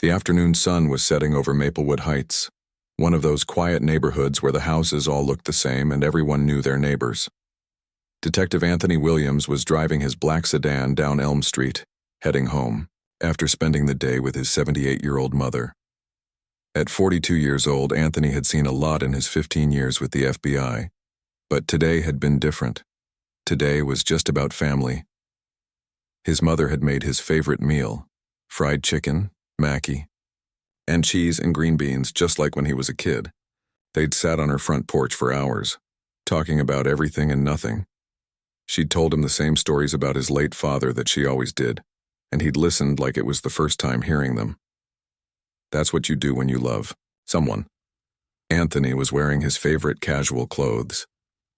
The afternoon sun was setting over Maplewood Heights, one of those quiet neighborhoods where the houses all looked the same and everyone knew their neighbors. Detective Anthony Williams was driving his black sedan down Elm Street, heading home, after spending the day with his 78-year-old mother. At 42 years old, Anthony had seen a lot in his 15 years with the FBI, but today had been different. Today was just about family. His mother had made his favorite meal, fried chicken, Mackie, and cheese and green beans, just like when he was a kid. They'd sat on her front porch for hours, talking about everything and nothing. She'd told him the same stories about his late father that she always did, and he'd listened like it was the first time hearing them. That's what you do when you love someone. Anthony was wearing his favorite casual clothes,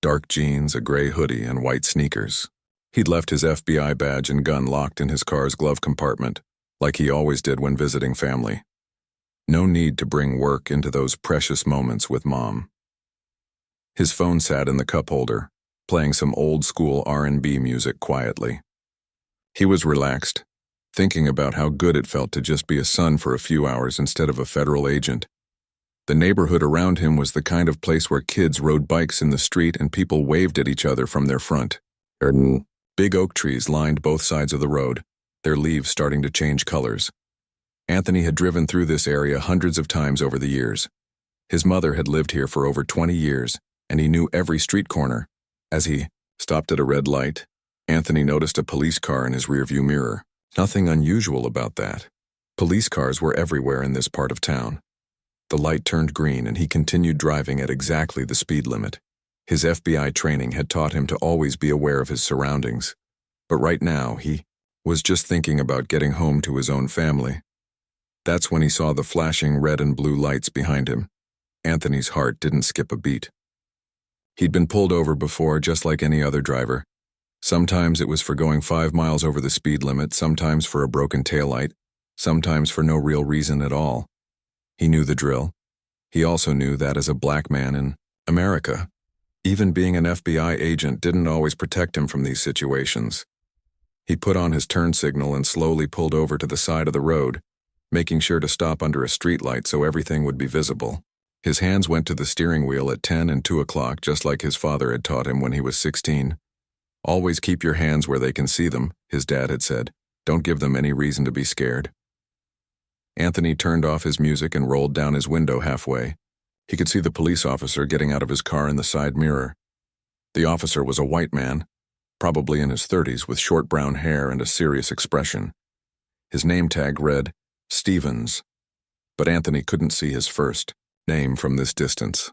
dark jeans, a gray hoodie, and white sneakers. He'd left his FBI badge and gun locked in his car's glove compartment, like he always did when visiting family. No need to bring work into those precious moments with Mom. His phone sat in the cup holder, playing some old-school R&B music quietly. He was relaxed, thinking about how good it felt to just be a son for a few hours instead of a federal agent. The neighborhood around him was the kind of place where kids rode bikes in the street and people waved at each other from their front. Big oak trees lined both sides of the road, their leaves starting to change colors. Anthony had driven through this area hundreds of times over the years. His mother had lived here for over 20 years, and he knew every street corner. As he stopped at a red light, Anthony noticed a police car in his rearview mirror. Nothing unusual about that. Police cars were everywhere in this part of town. The light turned green and he continued driving at exactly the speed limit. His FBI training had taught him to always be aware of his surroundings. But right now, he was just thinking about getting home to his own family. That's when he saw the flashing red and blue lights behind him. Anthony's heart didn't skip a beat. He'd been pulled over before, just like any other driver. Sometimes it was for going 5 miles over the speed limit, sometimes for a broken taillight, sometimes for no real reason at all. He knew the drill. He also knew that as a black man in America, even being an FBI agent didn't always protect him from these situations. He put on his turn signal and slowly pulled over to the side of the road, making sure to stop under a streetlight so everything would be visible. His hands went to the steering wheel at 10 and 2 o'clock, just like his father had taught him when he was 16. Always keep your hands where they can see them, his dad had said. Don't give them any reason to be scared. Anthony turned off his music and rolled down his window halfway. He could see the police officer getting out of his car in the side mirror. The officer was a white man, probably in his 30s, with short brown hair and a serious expression. His name tag read Stevens, but Anthony couldn't see his first name from this distance.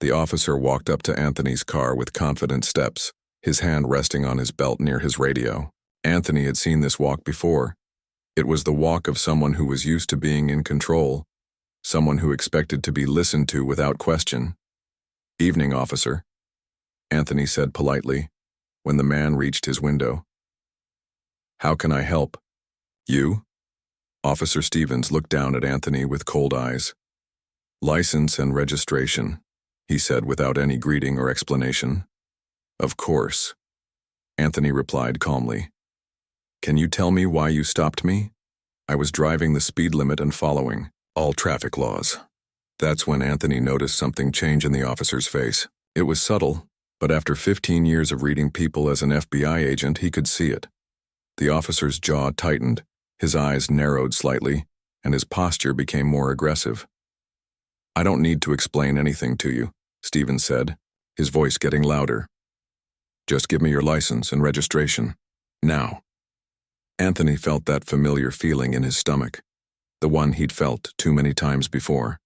The officer walked up to Anthony's car with confident steps, his hand resting on his belt near his radio. Anthony had seen this walk before. It was the walk of someone who was used to being in control, someone who expected to be listened to without question. "Evening, officer," Anthony said politely, when the man reached his window. "How can I help?" "You?" Officer Stevens looked down at Anthony with cold eyes. "License and registration," he said without any greeting or explanation. "Of course," Anthony replied calmly. "Can you tell me why you stopped me?" "I was driving the speed limit and following all traffic laws." That's when Anthony noticed something change in the officer's face. It was subtle, but after 15 years of reading people as an FBI agent, he could see it. The officer's jaw tightened, his eyes narrowed slightly, and his posture became more aggressive. "I don't need to explain anything to you," Stevens said, his voice getting louder. "Just give me your license and registration. Now." Anthony felt that familiar feeling in his stomach, the one he'd felt too many times before.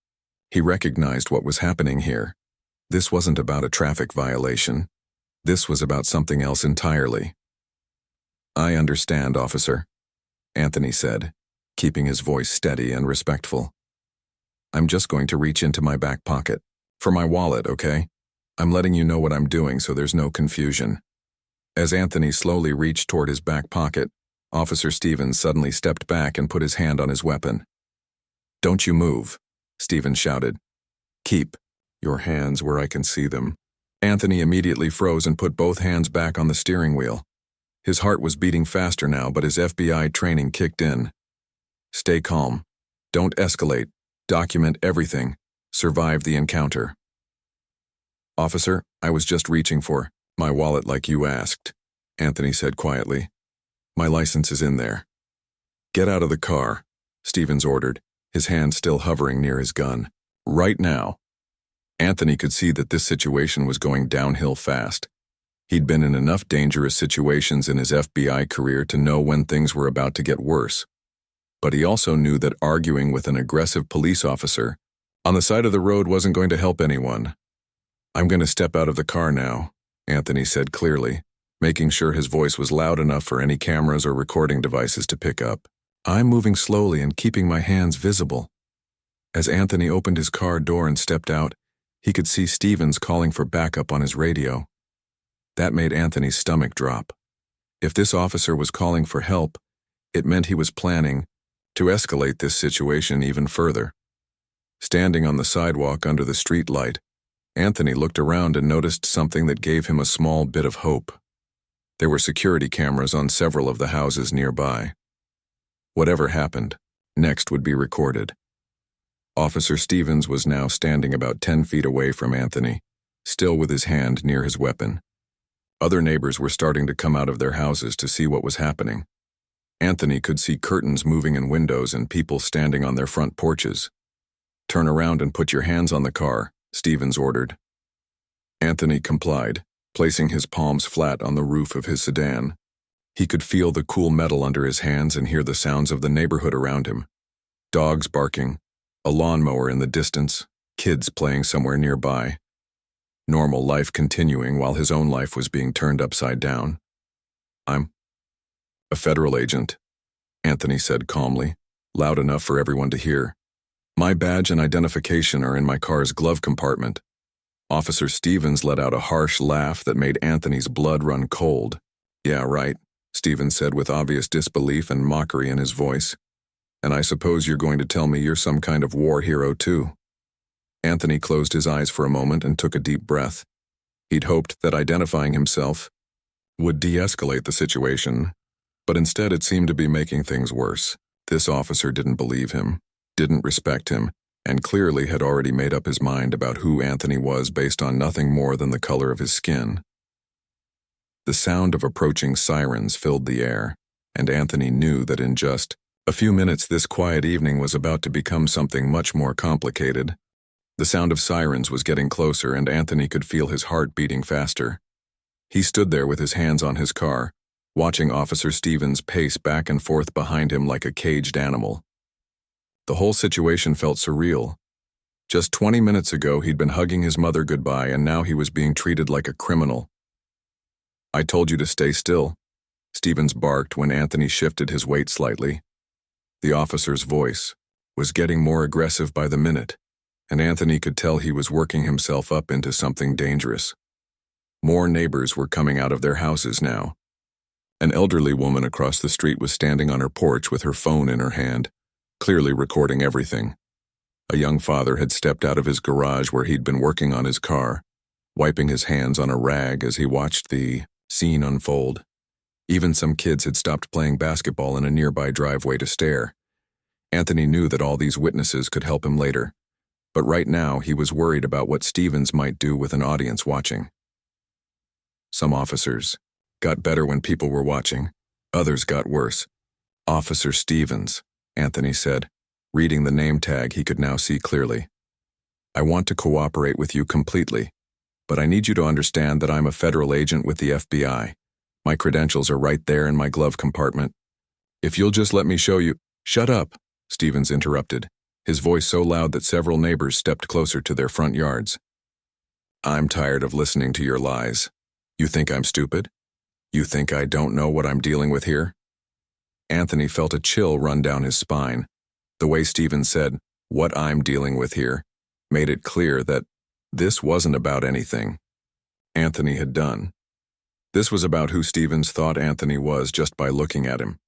He recognized what was happening here. This wasn't about a traffic violation. This was about something else entirely. "I understand, officer," Anthony said, keeping his voice steady and respectful. "I'm just going to reach into my back pocket. For my wallet, okay? I'm letting you know what I'm doing so there's no confusion." As Anthony slowly reached toward his back pocket, Officer Stevens suddenly stepped back and put his hand on his weapon. "Don't you move," Stevens shouted. "Keep your hands where I can see them." Anthony immediately froze and put both hands back on the steering wheel. His heart was beating faster now, but his FBI training kicked in. "Stay calm," Don't escalate. Document everything. Survive the encounter. Officer, I was just reaching for my wallet like you asked, Anthony said quietly. My license is in there. Get out of the car, Stevens ordered, his hand still hovering near his gun. Right now. Anthony could see that this situation was going downhill fast. He'd been in enough dangerous situations in his FBI career to know when things were about to get worse. But he also knew that arguing with an aggressive police officer on the side of the road wasn't going to help anyone. I'm going to step out of the car now, Anthony said clearly, making sure his voice was loud enough for any cameras or recording devices to pick up. I'm moving slowly and keeping my hands visible. As Anthony opened his car door and stepped out, he could see Stevens calling for backup on his radio. That made Anthony's stomach drop. If this officer was calling for help, it meant he was planning to escalate this situation even further. Standing on the sidewalk under the street light, Anthony looked around and noticed something that gave him a small bit of hope. There were security cameras on several of the houses nearby. Whatever happened, next would be recorded. Officer Stevens was now standing about 10 feet away from Anthony, still with his hand near his weapon. Other neighbors were starting to come out of their houses to see what was happening. Anthony could see curtains moving in windows and people standing on their front porches. Turn around and put your hands on the car, Stevens ordered. Anthony complied, placing his palms flat on the roof of his sedan. He could feel the cool metal under his hands and hear the sounds of the neighborhood around him. Dogs barking, a lawnmower in the distance, kids playing somewhere nearby. Normal life continuing while his own life was being turned upside down. I'm a federal agent, Anthony said calmly, loud enough for everyone to hear. My badge and identification are in my car's glove compartment. Officer Stevens let out a harsh laugh that made Anthony's blood run cold. Yeah, right, Stevens said with obvious disbelief and mockery in his voice. And I suppose you're going to tell me you're some kind of war hero too. Anthony closed his eyes for a moment and took a deep breath. He'd hoped that identifying himself would de-escalate the situation, but instead it seemed to be making things worse. This officer didn't believe him, didn't respect him, and clearly had already made up his mind about who Anthony was based on nothing more than the color of his skin. The sound of approaching sirens filled the air, and Anthony knew that in just a few minutes this quiet evening was about to become something much more complicated. The sound of sirens was getting closer, and Anthony could feel his heart beating faster. He stood there with his hands on his car, watching Officer Stevens pace back and forth behind him like a caged animal. The whole situation felt surreal. Just 20 minutes ago he'd been hugging his mother goodbye, and now he was being treated like a criminal. I told you to stay still, Stevens barked when Anthony shifted his weight slightly. The officer's voice was getting more aggressive by the minute, and Anthony could tell he was working himself up into something dangerous. More neighbors were coming out of their houses now. An elderly woman across the street was standing on her porch with her phone in her hand, clearly recording everything. A young father had stepped out of his garage where he'd been working on his car, wiping his hands on a rag as he watched the scene unfold. Even some kids had stopped playing basketball in a nearby driveway to stare. Anthony knew that all these witnesses could help him later, but right now he was worried about what Stevens might do with an audience watching. Some officers got better when people were watching. Others got worse. Officer Stevens, Anthony said, reading the name tag he could now see clearly. I want to cooperate with you completely, but I need you to understand that I'm a federal agent with the FBI. My credentials are right there in my glove compartment. If you'll just let me show you— Shut up, Stevens interrupted, his voice so loud that several neighbors stepped closer to their front yards. I'm tired of listening to your lies. You think I'm stupid? You think I don't know what I'm dealing with here? Anthony felt a chill run down his spine. The way Stevens said, "what I'm dealing with here," made it clear that this wasn't about anything Anthony had done. This was about who Stevens thought Anthony was just by looking at him.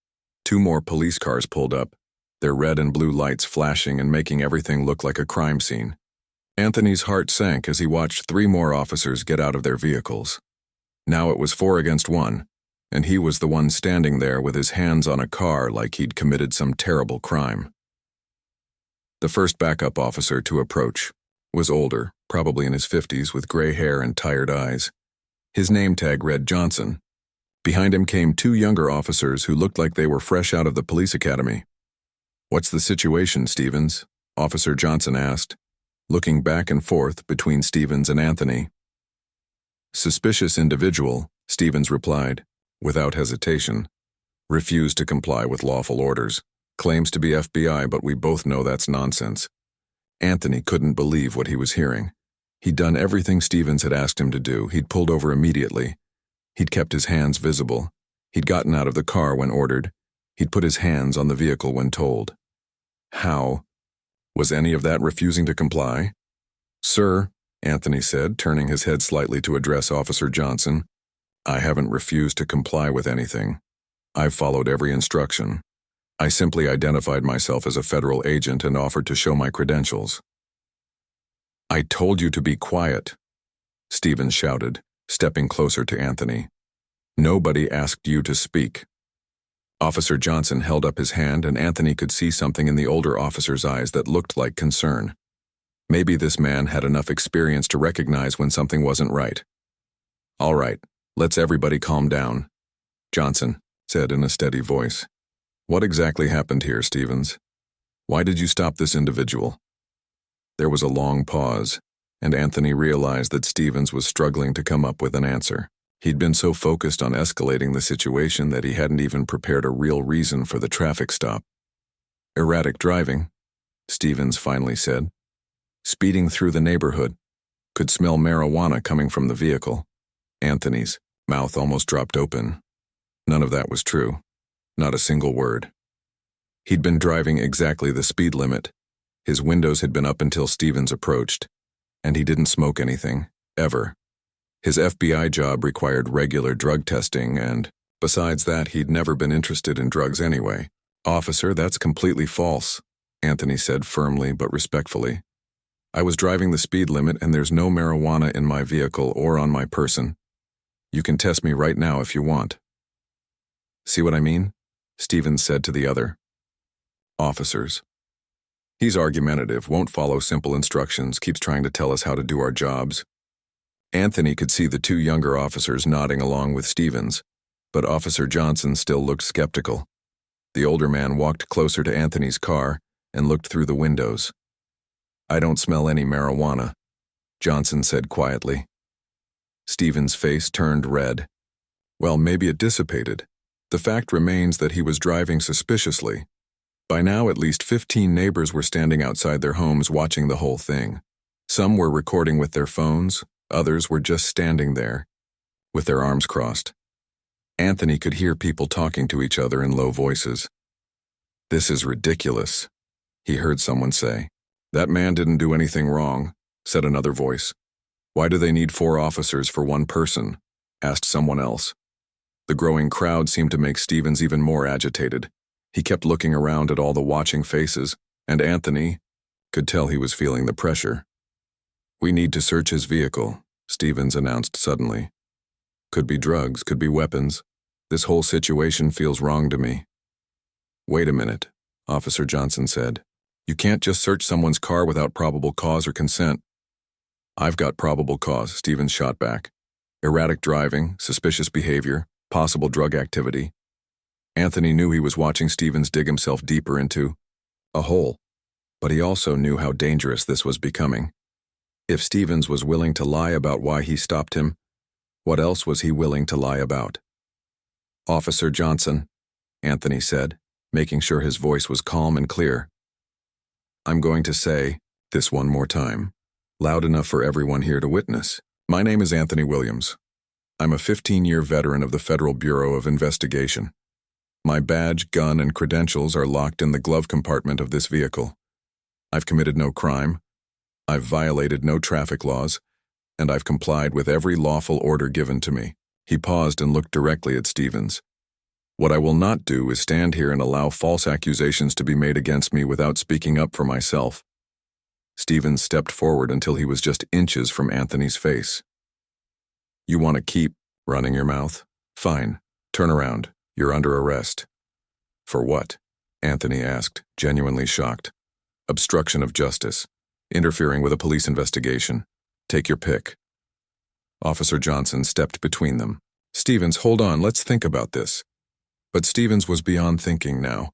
2 more police cars pulled up, their red and blue lights flashing and making everything look like a crime scene. Anthony's heart sank as he watched 3 more officers get out of their vehicles. Now it was 4 against 1, and he was the one standing there with his hands on a car like he'd committed some terrible crime. The first backup officer to approach was older, probably in his 50s, with gray hair and tired eyes. His name tag read Johnson. Behind him came two younger officers who looked like they were fresh out of the police academy. "What's the situation, Stevens?" Officer Johnson asked, looking back and forth between Stevens and Anthony. "Suspicious individual," Stevens replied, without hesitation. "Refused to comply with lawful orders. Claims to be FBI, but we both know that's nonsense." Anthony couldn't believe what he was hearing. He'd done everything Stevens had asked him to do. He'd pulled over immediately. He'd kept his hands visible. He'd gotten out of the car when ordered. He'd put his hands on the vehicle when told. How? Was any of that refusing to comply? "Sir," Anthony said, turning his head slightly to address Officer Johnson, "I haven't refused to comply with anything. I've followed every instruction. I simply identified myself as a federal agent and offered to show my credentials." "I told you to be quiet," Stevens shouted, stepping closer to Anthony. "Nobody asked you to speak." Officer Johnson held up his hand, and Anthony could see something in the older officer's eyes that looked like concern. Maybe this man had enough experience to recognize when something wasn't right. "All right, let's everybody calm down," Johnson said in a steady voice. "What exactly happened here, Stevens? Why did you stop this individual?" There was a long pause, and Anthony realized that Stevens was struggling to come up with an answer. He'd been so focused on escalating the situation that he hadn't even prepared a real reason for the traffic stop. "Erratic driving," Stevens finally said. "Speeding through the neighborhood. Could smell marijuana coming from the vehicle." Anthony's mouth almost dropped open. None of that was true. Not a single word. He'd been driving exactly the speed limit. His windows had been up until Stevens approached, and he didn't smoke anything, ever. His FBI job required regular drug testing, and besides that, he'd never been interested in drugs anyway. "Officer, that's completely false," Anthony said firmly but respectfully. "I was driving the speed limit, and there's no marijuana in my vehicle or on my person. You can test me right now if you want." "See what I mean?" Stevens said to the other officers. "He's argumentative, won't follow simple instructions, keeps trying to tell us how to do our jobs." Anthony could see the two younger officers nodding along with Stevens, but Officer Johnson still looked skeptical. The older man walked closer to Anthony's car and looked through the windows. "I don't smell any marijuana," Johnson said quietly. Stevens' face turned red. Well, maybe it dissipated. The fact remains that he was driving suspiciously. By now, at least 15 neighbors were standing outside their homes watching the whole thing. Some were recording with their phones. Others were just standing there, with their arms crossed. Anthony could hear people talking to each other in low voices. "This is ridiculous," he heard someone say. "That man didn't do anything wrong," said another voice. "Why do they need 4 officers for one person?" asked someone else. The growing crowd seemed to make Stevens even more agitated. He kept looking around at all the watching faces, and Anthony could tell he was feeling the pressure. "We need to search his vehicle," Stevens announced suddenly. "Could be drugs, could be weapons. This whole situation feels wrong to me." "Wait a minute," Officer Johnson said. "You can't just search someone's car without probable cause or consent." "I've got probable cause," Stevens shot back. "Erratic driving, suspicious behavior, possible drug activity." Anthony knew he was watching Stevens dig himself deeper into a hole, but he also knew how dangerous this was becoming. If Stevens was willing to lie about why he stopped him, what else was he willing to lie about? "Officer Johnson," Anthony said, making sure his voice was calm and clear. "I'm going to say this one more time, loud enough for everyone here to witness. My name is Anthony Williams. I'm a 15-year veteran of the Federal Bureau of Investigation. My badge, gun, and credentials are locked in the glove compartment of this vehicle. I've committed no crime. I've violated no traffic laws, and I've complied with every lawful order given to me." He paused and looked directly at Stevens. "What I will not do is stand here and allow false accusations to be made against me without speaking up for myself." Stevens stepped forward until he was just inches from Anthony's face. "You want to keep running your mouth? Fine. Turn around. You're under arrest." "For what?" Anthony asked, genuinely shocked. obstruction of justice, interfering with a police investigation. Take your pick. Officer Johnson stepped between them. Stevens, hold on, let's think about this. But Stevens was beyond thinking now.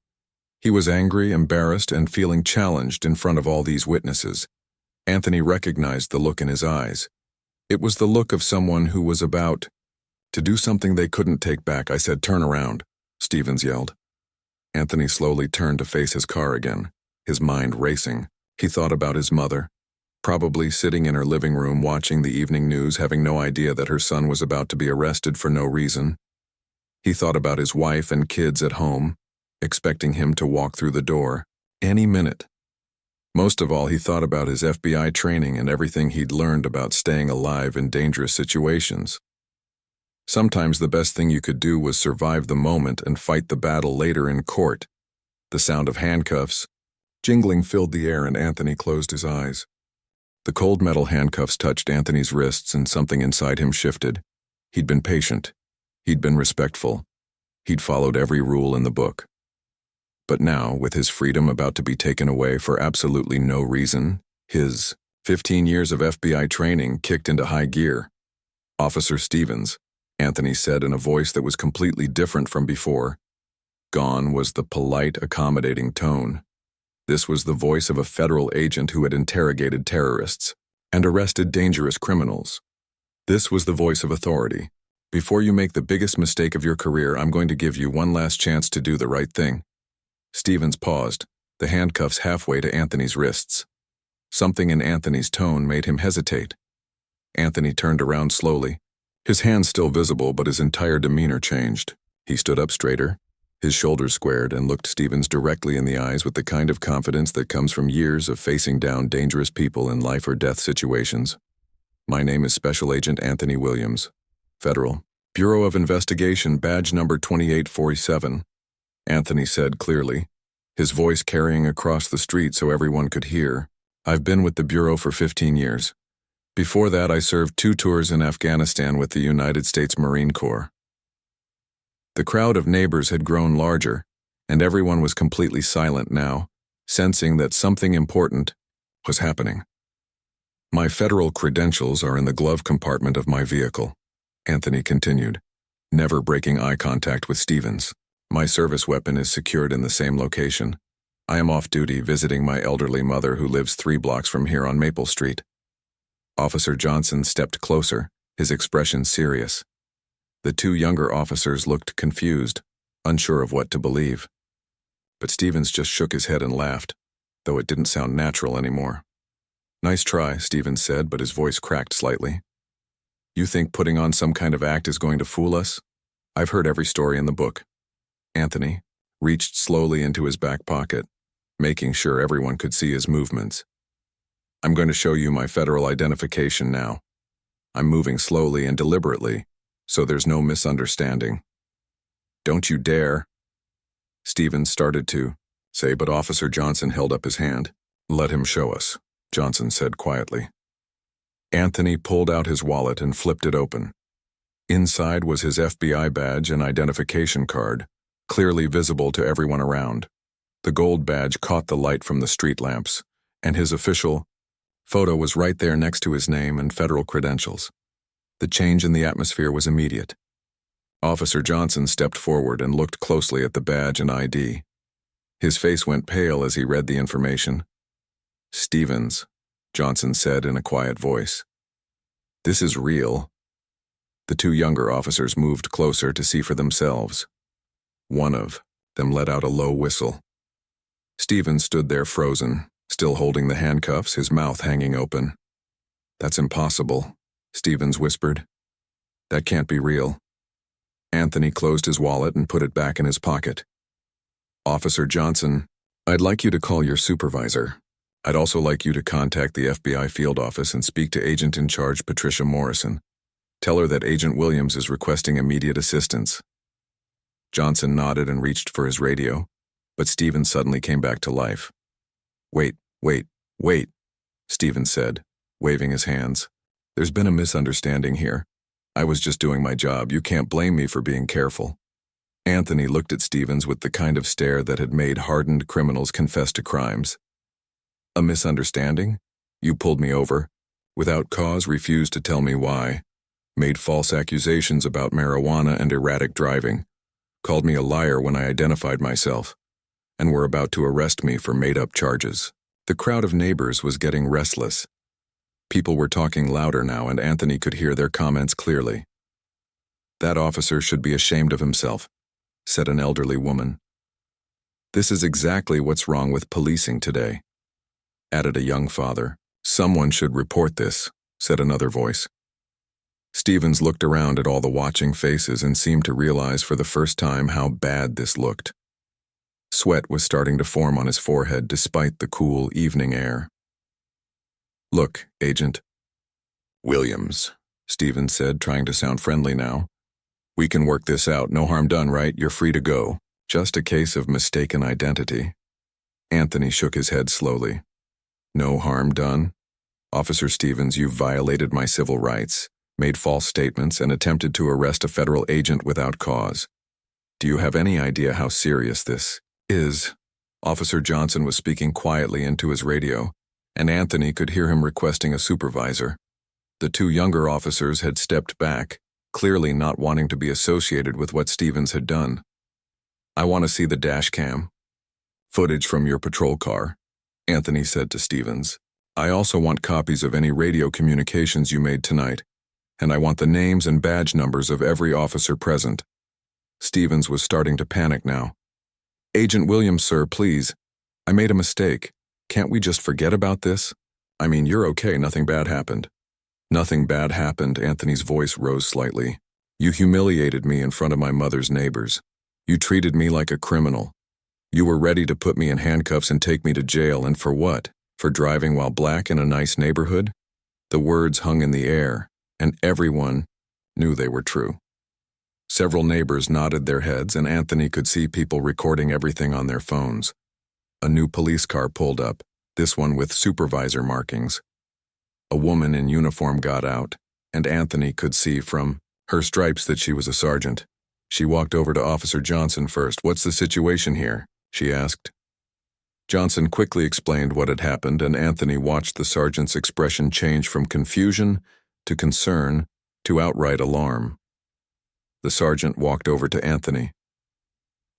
He was angry, embarrassed, and feeling challenged in front of all these witnesses. Anthony recognized the look in his eyes. It was the look of someone who was about to do something they couldn't take back. I said, turn around, Stevens yelled. Anthony slowly turned to face his car again, his mind racing. He thought about his mother, probably sitting in her living room watching the evening news, having no idea that her son was about to be arrested for no reason. He thought about his wife and kids at home, expecting him to walk through the door any minute. Most of all, he thought about his FBI training and everything he'd learned about staying alive in dangerous situations. Sometimes the best thing you could do was survive the moment and fight the battle later in court. The sound of handcuffs jingling filled the air, and Anthony closed his eyes. The cold metal handcuffs touched Anthony's wrists, and something inside him shifted. He'd been patient. He'd been respectful. He'd followed every rule in the book. But now, with his freedom about to be taken away for absolutely no reason, his 15 years of FBI training kicked into high gear. Officer Stevens, Anthony said in a voice that was completely different from before. Gone was the polite, accommodating tone. This was the voice of a federal agent who had interrogated terrorists and arrested dangerous criminals. This was the voice of authority. Before you make the biggest mistake of your career, I'm going to give you one last chance to do the right thing. Stevens paused, the handcuffs halfway to Anthony's wrists. Something in Anthony's tone made him hesitate. Anthony turned around slowly, his hands still visible, but his entire demeanor changed. He stood up straighter, his shoulders squared, and looked Stevens directly in the eyes with the kind of confidence that comes from years of facing down dangerous people in life or death situations. My name is Special Agent Anthony Williams, Federal Bureau of Investigation, badge number 2847, Anthony said clearly, his voice carrying across the street so everyone could hear. I've been with the Bureau for 15 years. Before that, I served 2 tours in Afghanistan with the United States Marine Corps. The crowd of neighbors had grown larger, and everyone was completely silent now, sensing that something important was happening. My federal credentials are in the glove compartment of my vehicle, Anthony continued, never breaking eye contact with Stevens. My service weapon is secured in the same location. I am off duty visiting my elderly mother who lives 3 blocks from here on Maple Street. Officer Johnson stepped closer, his expression serious. The 2 younger officers looked confused, unsure of what to believe. But Stevens just shook his head and laughed, though it didn't sound natural anymore. Nice try, Stevens said, but his voice cracked slightly. You think putting on some kind of act is going to fool us? I've heard every story in the book. Anthony reached slowly into his back pocket, making sure everyone could see his movements. I'm going to show you my federal identification now. I'm moving slowly and deliberately, so there's no misunderstanding. Don't you dare. Stevens started to say, but Officer Johnson held up his hand. Let him show us, Johnson said quietly. Anthony pulled out his wallet and flipped it open. Inside was his FBI badge and identification card, clearly visible to everyone around. The gold badge caught the light from the street lamps, and his official photo was right there next to his name and federal credentials. The change in the atmosphere was immediate. Officer Johnson stepped forward and looked closely at the badge and ID. His face went pale as he read the information. Stevens, Johnson said in a quiet voice. This is real. The 2 younger officers moved closer to see for themselves. One of them let out a low whistle. Stevens stood there frozen, still holding the handcuffs, his mouth hanging open. That's impossible, Stevens whispered. That can't be real. Anthony closed his wallet and put it back in his pocket. Officer Johnson, I'd like you to call your supervisor. I'd also like you to contact the FBI field office and speak to Agent in Charge Patricia Morrison. Tell her that Agent Williams is requesting immediate assistance. Johnson nodded and reached for his radio, but Stevens suddenly came back to life. Wait, Stevens said, waving his hands. There's been a misunderstanding here. I was just doing my job. You can't blame me for being careful. Anthony looked at Stevens with the kind of stare that had made hardened criminals confess to crimes. A misunderstanding? You pulled me over. Without cause, refused to tell me why. Made false accusations about marijuana and erratic driving. Called me a liar when I identified myself. And were about to arrest me for made-up charges. The crowd of neighbors was getting restless. People were talking louder now, and Anthony could hear their comments clearly. "That officer should be ashamed of himself," said an elderly woman. "This is exactly what's wrong with policing today," added a young father. "Someone should report this," said another voice. Stevens looked around at all the watching faces and seemed to realize for the first time how bad this looked. Sweat was starting to form on his forehead despite the cool evening air. "Look, Agent Williams," Stevens said, trying to sound friendly now. "We can work this out. No harm done, right? You're free to go. Just a case of mistaken identity." Anthony shook his head slowly. "No harm done? Officer Stevens, you violated my civil rights, made false statements, and attempted to arrest a federal agent without cause. Do you have any idea how serious this is?" Officer Johnson was speaking quietly into his radio, and Anthony could hear him requesting a supervisor. The two younger officers had stepped back, clearly not wanting to be associated with what Stevens had done. "I want to see the dash cam footage from your patrol car," Anthony said to Stevens. "I also want copies of any radio communications you made tonight, and I want the names and badge numbers of every officer present." Stevens was starting to panic now. "Agent Williams, sir, please. I made a mistake. Can't we just forget about this? I mean, you're okay, nothing bad happened." "Nothing bad happened," Anthony's voice rose slightly. "You humiliated me in front of my mother's neighbors. You treated me like a criminal. You were ready to put me in handcuffs and take me to jail, and for what? For driving while black in a nice neighborhood?" The words hung in the air, and everyone knew they were true. Several neighbors nodded their heads, and Anthony could see people recording everything on their phones. A new police car pulled up, this one with supervisor markings. A woman in uniform got out, and Anthony could see from her stripes that she was a sergeant. She walked over to Officer Johnson first. "What's the situation here?" she asked. Johnson quickly explained what had happened, and Anthony watched the sergeant's expression change from confusion to concern to outright alarm. The sergeant walked over to Anthony.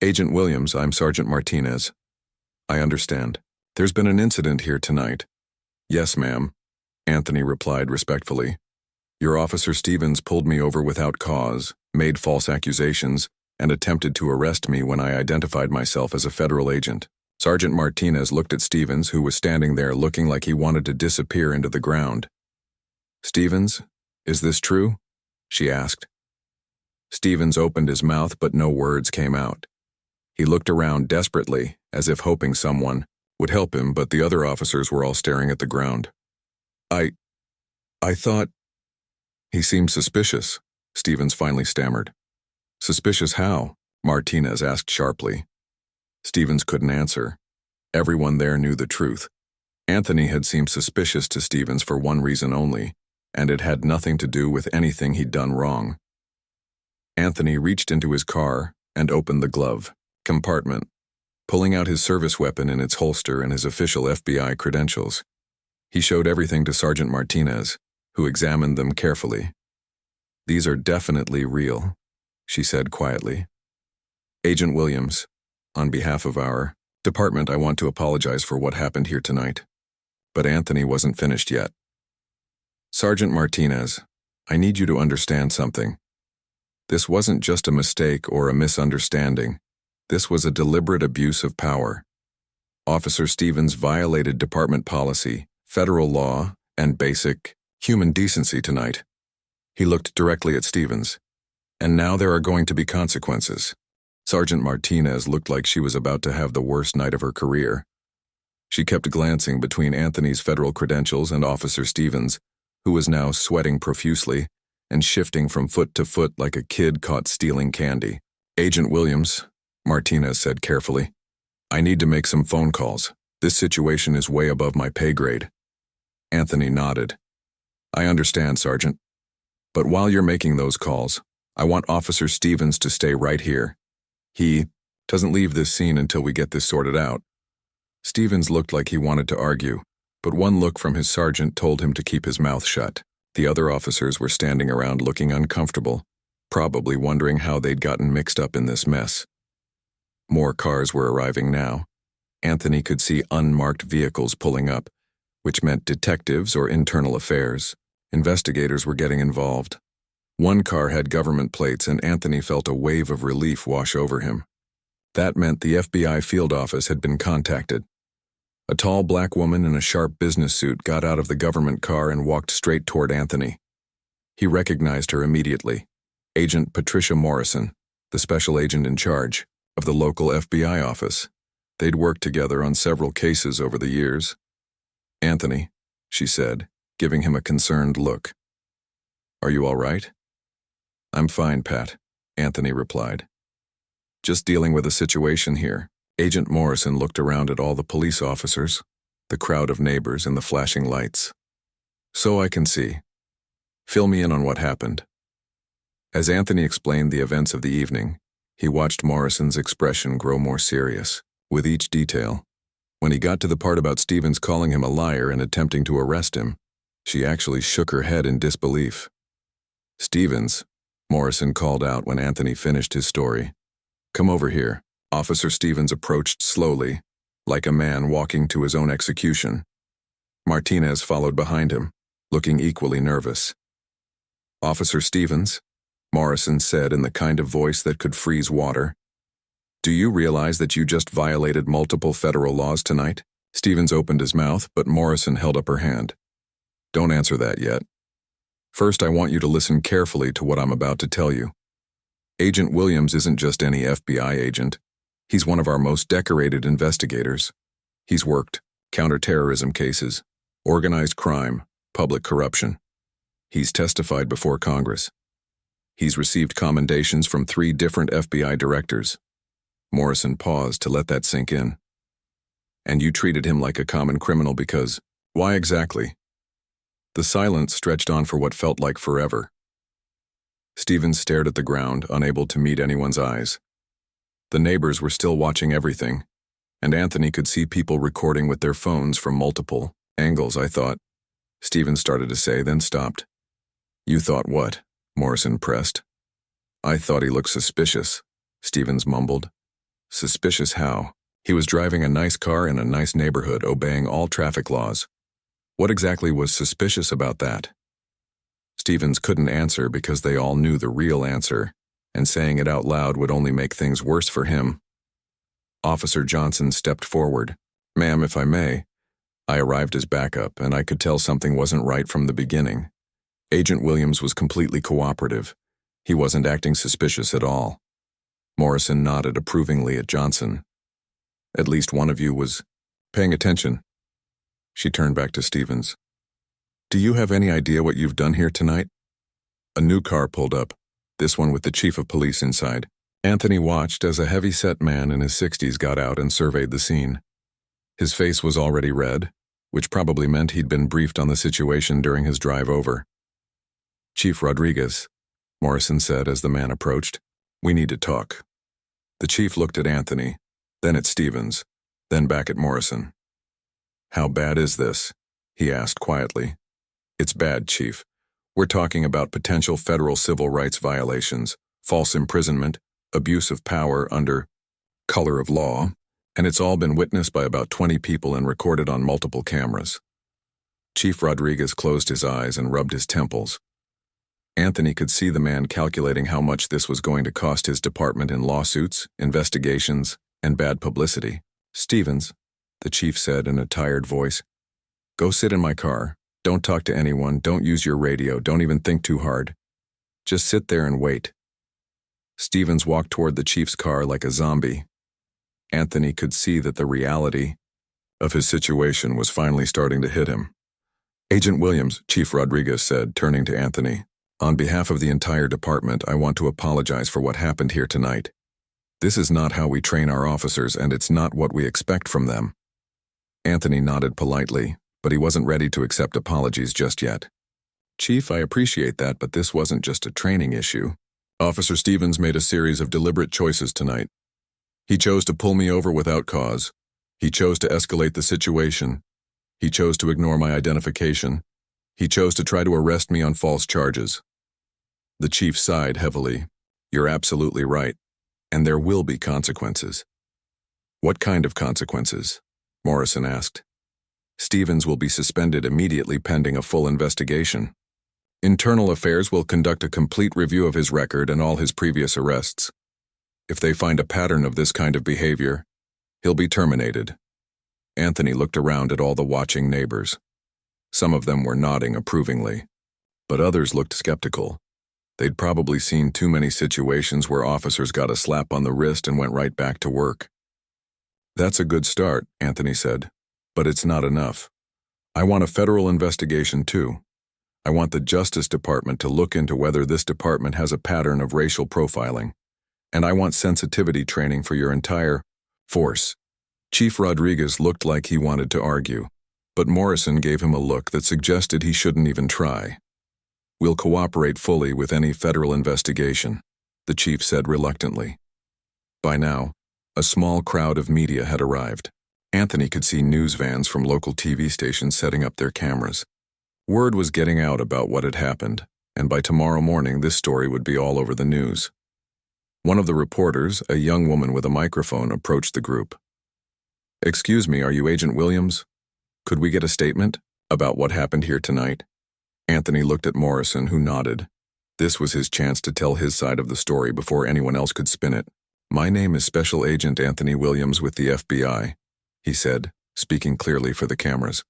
"Agent Williams, I'm Sergeant Martinez." "I understand. There's been an incident here tonight." "Yes, ma'am," Anthony replied respectfully. "Your Officer Stevens pulled me over without cause, made false accusations, and attempted to arrest me when I identified myself as a federal agent." Sergeant Martinez looked at Stevens, who was standing there looking like he wanted to disappear into the ground. "Stevens, is this true?" she asked. Stevens opened his mouth, but no words came out. He looked around desperately, as if hoping someone would help him, but the other officers were all staring at the ground. I thought—" "He seemed suspicious," Stevens finally stammered. "Suspicious how?" Martinez asked sharply. Stevens couldn't answer. Everyone there knew the truth. Anthony had seemed suspicious to Stevens for one reason only, and it had nothing to do with anything he'd done wrong. Anthony reached into his car and opened the glove compartment, pulling out his service weapon in its holster and his official FBI credentials. He showed everything to Sergeant Martinez, who examined them carefully. "These are definitely real," she said quietly. "Agent Williams, on behalf of our department, I want to apologize for what happened here tonight." But Anthony wasn't finished yet. "Sergeant Martinez, I need you to understand something. This wasn't just a mistake or a misunderstanding. This was a deliberate abuse of power. Officer Stevens violated department policy, federal law, and basic human decency tonight." He looked directly at Stevens. "And now there are going to be consequences." Sergeant Martinez looked like she was about to have the worst night of her career. She kept glancing between Anthony's federal credentials and Officer Stevens, who was now sweating profusely and shifting from foot to foot like a kid caught stealing candy. "Agent Williams," Martinez said carefully, "I need to make some phone calls. This situation is way above my pay grade." Anthony nodded. "I understand, Sergeant. But while you're making those calls, I want Officer Stevens to stay right here. He doesn't leave this scene until we get this sorted out." Stevens looked like he wanted to argue, But one look from his sergeant told him to keep his mouth shut. The other officers were standing around looking uncomfortable, probably wondering how they'd gotten mixed up in this mess. More cars were arriving now. Anthony could see unmarked vehicles pulling up, which meant detectives or internal affairs. Investigators were getting involved. One car had government plates, and Anthony felt a wave of relief wash over him. That meant the FBI field office had been contacted. A tall black woman in a sharp business suit got out of the government car and walked straight toward Anthony. He recognized her immediately. Agent Patricia Morrison, the special agent in charge of the local FBI office. They'd worked together on several cases over the years. "Anthony," she said, giving him a concerned look. "Are you all right?" "I'm fine, Pat," Anthony replied. "Just dealing with a situation here." Agent Morrison looked around at all the police officers, the crowd of neighbors, and the flashing lights. "So I can see. Fill me in on what happened." As Anthony explained the events of the evening, he watched Morrison's expression grow more serious with each detail. When he got to the part about Stevens calling him a liar and attempting to arrest him, she actually shook her head in disbelief. "Stevens," Morrison called out when Anthony finished his story. "Come over here." Officer Stevens approached slowly, like a man walking to his own execution. Martinez followed behind him, looking equally nervous. "Officer Stevens," Morrison said in the kind of voice that could freeze water, "do you realize that you just violated multiple federal laws tonight?" Stevens opened his mouth, but Morrison held up her hand. "Don't answer that yet. First, I want you to listen carefully to what I'm about to tell you. Agent Williams isn't just any FBI agent. He's one of our most decorated investigators. He's worked counterterrorism cases, organized crime, public corruption. He's testified before Congress. He's received commendations from 3 different FBI directors." Morrison paused to let that sink in. "And you treated him like a common criminal because, why exactly?" The silence stretched on for what felt like forever. Stevens stared at the ground, unable to meet anyone's eyes. The neighbors were still watching everything, and Anthony could see people recording with their phones from multiple angles. "I thought," Stevens started to say, then stopped. "You thought what?" Morrison pressed. "I thought he looked suspicious," Stevens mumbled. "Suspicious how? He was driving a nice car in a nice neighborhood, obeying all traffic laws. What exactly was suspicious about that?" Stevens couldn't answer because they all knew the real answer, and saying it out loud would only make things worse for him. Officer Johnson stepped forward. "Ma'am, if I may, I arrived as backup, and I could tell something wasn't right from the beginning. Agent Williams was completely cooperative. He wasn't acting suspicious at all." Morrison nodded approvingly at Johnson. "At least one of you was paying attention." She turned back to Stevens. "Do you have any idea what you've done here tonight?" A new car pulled up, this one with the chief of police inside. Anthony watched as a heavy-set man in his 60s got out and surveyed the scene. His face was already red, which probably meant he'd been briefed on the situation during his drive over. "Chief Rodriguez," Morrison said as the man approached, "we need to talk." The chief looked at Anthony, then at Stevens, then back at Morrison. "How bad is this?" he asked quietly. "It's bad, Chief. We're talking about potential federal civil rights violations, false imprisonment, abuse of power under color of law, and it's all been witnessed by about 20 people and recorded on multiple cameras." Chief Rodriguez closed his eyes and rubbed his temples. Anthony could see the man calculating how much this was going to cost his department in lawsuits, investigations, and bad publicity. "Stevens," the chief said in a tired voice, "go sit in my car. Don't talk to anyone, don't use your radio, don't even think too hard. Just sit there and wait." Stevens walked toward the chief's car like a zombie. Anthony could see that the reality of his situation was finally starting to hit him. "Agent Williams," Chief Rodriguez said, turning to Anthony, "on behalf of the entire department, I want to apologize for what happened here tonight. This is not how we train our officers, and it's not what we expect from them." Anthony nodded politely, but he wasn't ready to accept apologies just yet. "Chief, I appreciate that, but this wasn't just a training issue. Officer Stevens made a series of deliberate choices tonight. He chose to pull me over without cause. He chose to escalate the situation. He chose to ignore my identification. He chose to try to arrest me on false charges. The chief sighed heavily. You're absolutely right, and there will be consequences. What kind of consequences? Morrison asked. Stevens will be suspended immediately pending a full investigation. Internal Affairs will conduct a complete review of his record and all his previous arrests. If they find a pattern of this kind of behavior, he'll be terminated. Anthony looked around at all the watching neighbors. Some of them were nodding approvingly, but others looked skeptical. They'd probably seen too many situations where officers got a slap on the wrist and went right back to work. That's a good start, Anthony said, but it's not enough. I want a federal investigation too. I want the Justice Department to look into whether this department has a pattern of racial profiling. And I want sensitivity training for your entire force. Chief Rodriguez looked like he wanted to argue, but Morrison gave him a look that suggested he shouldn't even try. We'll cooperate fully with any federal investigation, the chief said reluctantly. By now, a small crowd of media had arrived. Anthony could see news vans from local TV stations setting up their cameras. Word was getting out about what had happened, and by tomorrow morning this story would be all over the news. One of the reporters, a young woman with a microphone, approached the group. Excuse me, are you Agent Williams? Could we get a statement about what happened here tonight? Anthony looked at Morrison, who nodded. This was his chance to tell his side of the story before anyone else could spin it. My name is Special Agent Anthony Williams with the FBI, he said, speaking clearly for the cameras.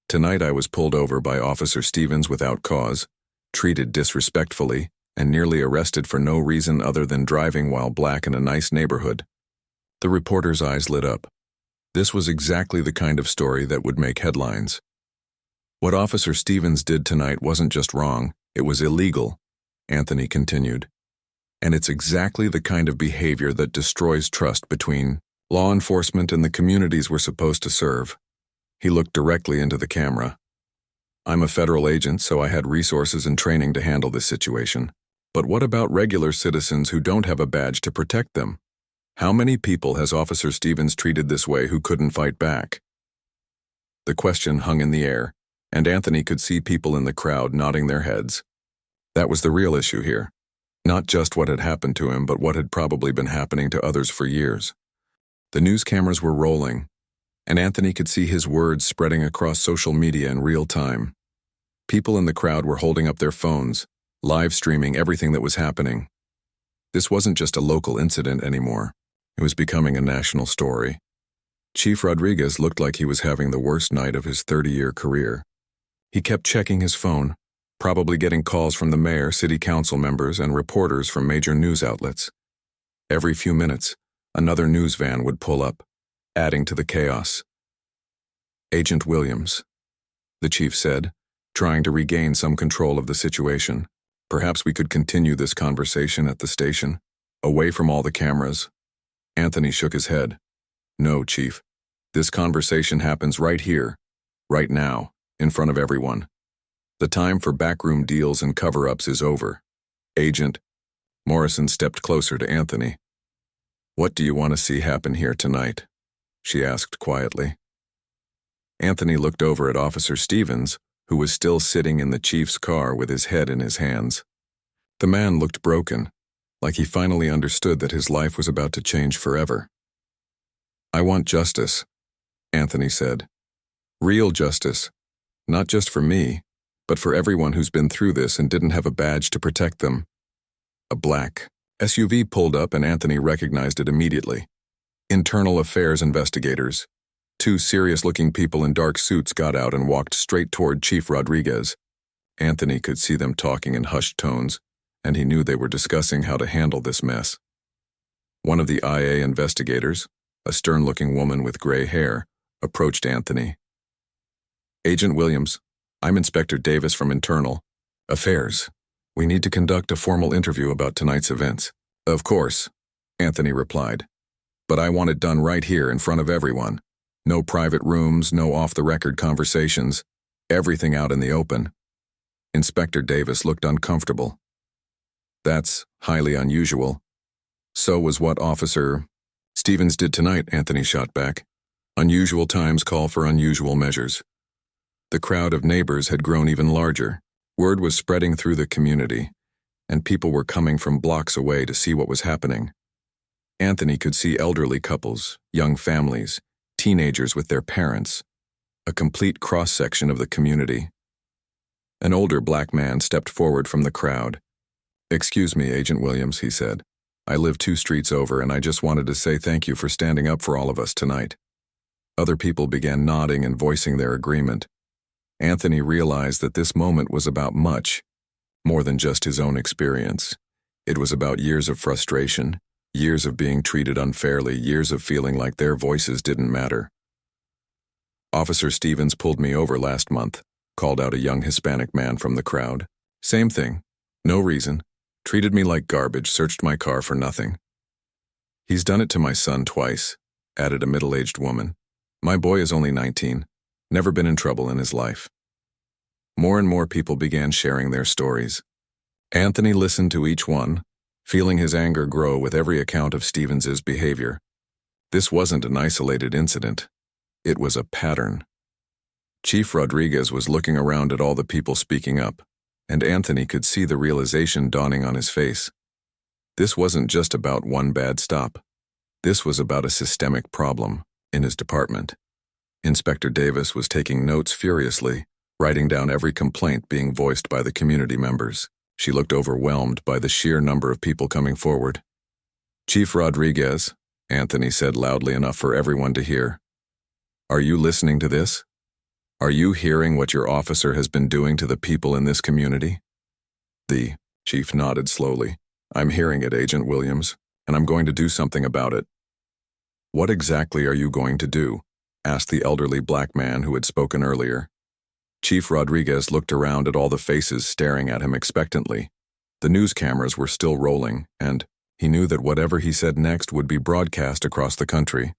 Tonight I was pulled over by Officer Stevens without cause, treated disrespectfully, and nearly arrested for no reason other than driving while black in a nice neighborhood. The reporter's eyes lit up. This was exactly the kind of story that would make headlines. What Officer Stevens did tonight wasn't just wrong, it was illegal, Anthony continued. And it's exactly the kind of behavior that destroys trust between law enforcement and the communities we're supposed to serve. He looked directly into the camera. I'm a federal agent, so I had resources and training to handle this situation. But what about regular citizens who don't have a badge to protect them? How many people has Officer Stevens treated this way who couldn't fight back? The question hung in the air, and Anthony could see people in the crowd nodding their heads. That was the real issue here. Not just what had happened to him, but what had probably been happening to others for years. The news cameras were rolling, and Anthony could see his words spreading across social media in real time. People in the crowd were holding up their phones, live streaming everything that was happening. This wasn't just a local incident anymore. It was becoming a national story. Chief Rodriguez looked like he was having the worst night of his 30-year career. He kept checking his phone, probably getting calls from the mayor, city council members, and reporters from major news outlets. Every few minutes, another news van would pull up, adding to the chaos. Agent Williams, the chief said, trying to regain some control of the situation. Perhaps we could continue this conversation at the station, away from all the cameras. Anthony shook his head. No, Chief. This conversation happens right here, right now, in front of everyone. The time for backroom deals and cover-ups is over. Agent. Morrison stepped closer to Anthony. What do you want to see happen here tonight? She asked quietly. Anthony looked over at Officer Stevens, who was still sitting in the chief's car with his head in his hands. The man looked broken, like he finally understood that his life was about to change forever. I want justice, Anthony said. Real justice, not just for me, but for everyone who's been through this and didn't have a badge to protect them. A black SUV pulled up and Anthony recognized it immediately. Internal Affairs investigators. Two serious-looking people in dark suits got out and walked straight toward Chief Rodriguez. Anthony could see them talking in hushed tones, and he knew they were discussing how to handle this mess. One of the IA investigators, a stern-looking woman with gray hair, approached Anthony. Agent Williams, I'm Inspector Davis from Internal Affairs. We need to conduct a formal interview about tonight's events. Of course, Anthony replied. But I want it done right here in front of everyone. No private rooms, no off-the-record conversations, everything out in the open. Inspector Davis looked uncomfortable. That's highly unusual. So was what Officer Stevens did tonight, Anthony shot back. Unusual times call for unusual measures. The crowd of neighbors had grown even larger. Word was spreading through the community, and people were coming from blocks away to see what was happening. Anthony could see elderly couples, young families, teenagers with their parents, a complete cross-section of the community. An older black man stepped forward from the crowd. "Excuse me, Agent Williams," he said. "I live 2 streets over, and I just wanted to say thank you for standing up for all of us tonight." Other people began nodding and voicing their agreement. Anthony realized that this moment was about much more than just his own experience. It was about years of frustration, years of being treated unfairly, years of feeling like their voices didn't matter. "Officer Stevens pulled me over last month," called out a young Hispanic man from the crowd. "Same thing. No reason. Treated me like garbage, searched my car for nothing." "He's done it to my son twice," added a middle-aged woman. "My boy is only 19. Never been in trouble in his life." More and more people began sharing their stories. Anthony listened to each one, feeling his anger grow with every account of Stevens's behavior. This wasn't an isolated incident. It was a pattern. Chief Rodriguez was looking around at all the people speaking up, and Anthony could see the realization dawning on his face. This wasn't just about one bad stop. This was about a systemic problem in his department. Inspector Davis was taking notes furiously, writing down every complaint being voiced by the community members. She looked overwhelmed by the sheer number of people coming forward. "Chief Rodriguez," Anthony said loudly enough for everyone to hear, "are you listening to this? Are you hearing what your officer has been doing to the people in this community?" The chief nodded slowly. "I'm hearing it, Agent Williams, and I'm going to do something about it." "What exactly are you going to do?" asked the elderly black man who had spoken earlier. Chief Rodriguez looked around at all the faces staring at him expectantly. The news cameras were still rolling, and he knew that whatever he said next would be broadcast across the country.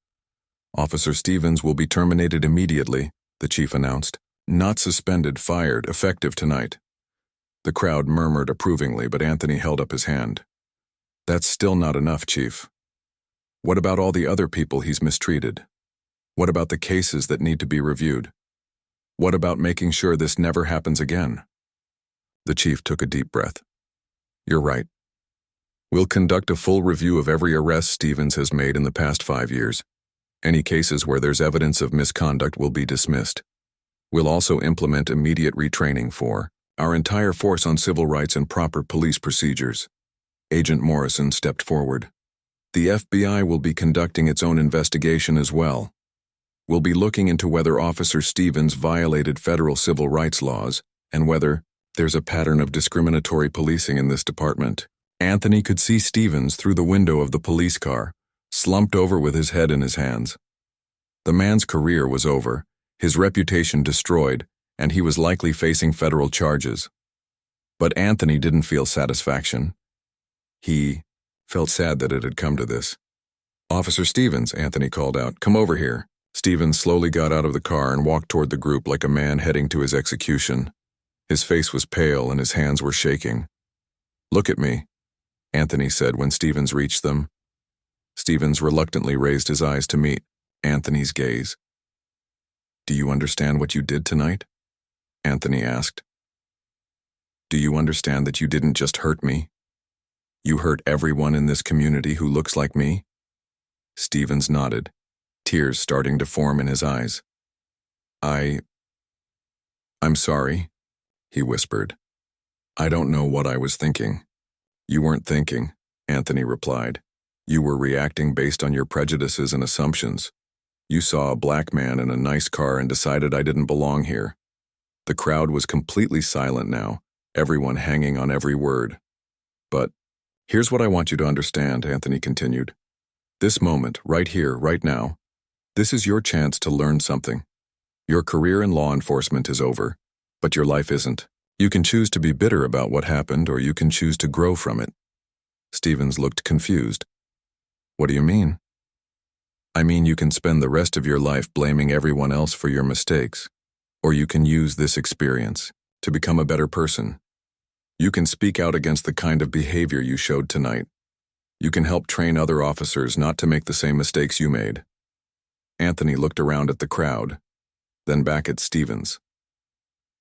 "Officer Stevens will be terminated immediately," the chief announced. "Not suspended, fired, effective tonight." The crowd murmured approvingly, but Anthony held up his hand. "That's still not enough, Chief. What about all the other people he's mistreated? What about the cases that need to be reviewed? What about making sure this never happens again?" The chief took a deep breath. "You're right. We'll conduct a full review of every arrest Stevens has made in the past 5 years. Any cases where there's evidence of misconduct will be dismissed. We'll also implement immediate retraining for our entire force on civil rights and proper police procedures." Agent Morrison stepped forward. "The FBI will be conducting its own investigation as well. We'll be looking into whether Officer Stevens violated federal civil rights laws and whether there's a pattern of discriminatory policing in this department." Anthony could see Stevens through the window of the police car, slumped over with his head in his hands. The man's career was over, his reputation destroyed, and he was likely facing federal charges. But Anthony didn't feel satisfaction. He felt sad that it had come to this. "Officer Stevens," Anthony called out, "come over here." Stevens slowly got out of the car and walked toward the group like a man heading to his execution. His face was pale and his hands were shaking. "Look at me," Anthony said when Stevens reached them. Stevens reluctantly raised his eyes to meet Anthony's gaze. "Do you understand what you did tonight?" Anthony asked. "Do you understand that you didn't just hurt me? You hurt everyone in this community who looks like me?" Stevens nodded, tears starting to form in his eyes. I'm sorry," he whispered. "I don't know what I was thinking." "You weren't thinking," Anthony replied. "You were reacting based on your prejudices and assumptions. You saw a black man in a nice car and decided I didn't belong here." The crowd was completely silent now, everyone hanging on every word. "But here's what I want you to understand," Anthony continued. "This moment, right here, right now, this is your chance to learn something. Your career in law enforcement is over, but your life isn't. You can choose to be bitter about what happened, or you can choose to grow from it." Stevens looked confused. "What do you mean?" "I mean you can spend the rest of your life blaming everyone else for your mistakes, or you can use this experience to become a better person. You can speak out against the kind of behavior you showed tonight. You can help train other officers not to make the same mistakes you made. Anthony looked around at the crowd, then back at Stevens.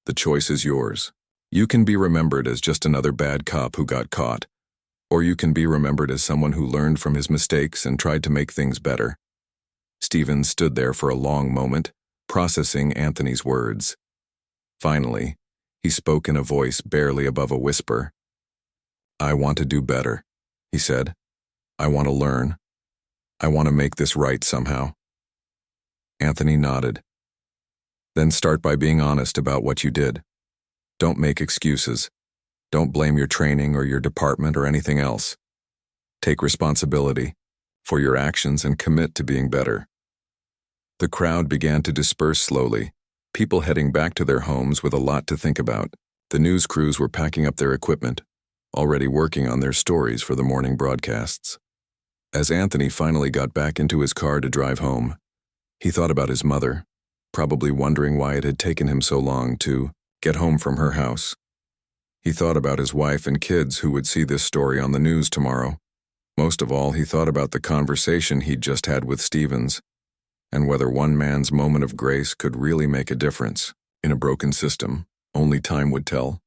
The choice is yours. You can be remembered as just another bad cop who got caught, or you can be remembered as someone who learned from his mistakes and tried to make things better. Stevens stood there for a long moment, processing Anthony's words. Finally, he spoke in a voice barely above a whisper. "I want to do better," he said. "I want to learn. I want to make this right somehow." Anthony nodded. "Then start by being honest about what you did. Don't make excuses. Don't blame your training or your department or anything else. Take responsibility for your actions and commit to being better." The crowd began to disperse slowly, people heading back to their homes with a lot to think about. The news crews were packing up their equipment, already working on their stories for the morning broadcasts. As Anthony finally got back into his car to drive home, he thought about his mother, probably wondering why it had taken him so long to get home from her house. He thought about his wife and kids who would see this story on the news tomorrow. Most of all, he thought about the conversation he'd just had with Stevens, and whether one man's moment of grace could really make a difference. In a broken system, only time would tell.